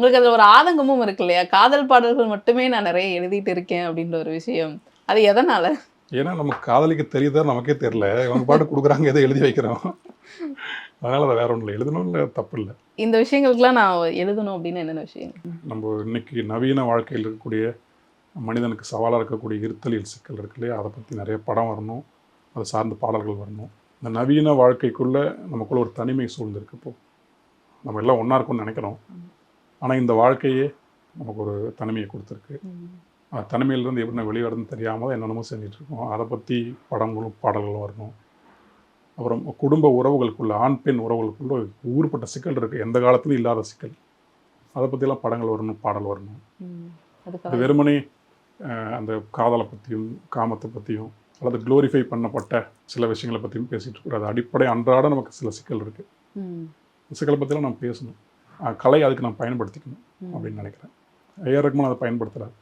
உங்களுக்கு அதுல ஒரு ஆதங்கமும் இருக்கு இல்லையா? காதல் பாடல்கள் மட்டுமே நான் நெறைய எழுதிட்டு இருக்கேன் அப்படின்ற ஒரு விஷயம். அது எதனால? ஏன்னா நமக்கு காதலிக்க தெரியுதா நமக்கே தெரியல. இவங்க பாட்டுக்கு குடுக்குறாங்க, ஏதோ எழுதி வைக்கிறோம். அதனால அது வேற ஒண்ணும் இல்ல. எழுதணும்னு தப்பு இல்ல. இந்த விஷயங்களுக்கெல்லாம் நான் எழுதணும் அப்படின்னு என்னென்ன விஷயங்கள்? நம்ம இன்னைக்கு நவீன வாழ்க்கையில் இருக்கக்கூடிய மனிதனுக்கு சவாலா இருக்கக்கூடிய இருத்தலியல் சிக்கல் இருக்கு இல்லையா? அத பத்தி நெறைய படம் வரணும். அத சார்ந்த பாடல்கள் வரணும். இந்த நவீன வாழ்க்கைக்குள்ள நமக்குள்ள ஒரு தனிமை சூழ்ந்திருக்கு இப்போ. நம்ம எல்லாம் ஒண்ணா இருக்கோம்னு நெனைக்கிறோம். ஆனா இந்த வாழ்க்கையே நமக்கு ஒரு தனிமைய குடுத்திருக்கு. தனிமையிலிருந்து எப்படி வெளிய வரதுன்னு தெரியாம தான் என்னென்னமோ செஞ்சுட்டு இருக்கோம். அத பத்தி படங்களும், பாடல்களும் வரணும். அப்புறம் குடும்ப உறவுகளுக்குள்ள, ஆண், பெண் உறவுகளுக்குள்ள ஊருப்பட்ட சிக்கல் இருக்கு. எந்த காலத்திலும் இல்லாத சிக்கல். அத பத்திலாம் படங்கள் வரணும், பாடல் வரணும். அதுக்காக இது வெறுமனே அந்த காதலை பற்றியும் காமத்தை பற்றியும் அல்லது க்ளோரிஃபை பண்ணப்பட்ட சில விஷயங்களை பற்றியும் பேசிகிட்டு இருக்கக்கூடாது. அடிப்படை அன்றாட நமக்கு சில சிக்கல் இருக்குது. சிக்கலை பற்றிலாம் நம்ம பேசணும். கலை அதுக்கு நான் பயன்படுத்திக்கணும் அப்படின்னு நினைக்கிறேன். ஏஆர் ரஹ்மான் அதை பயன்படுத்துகிறார்.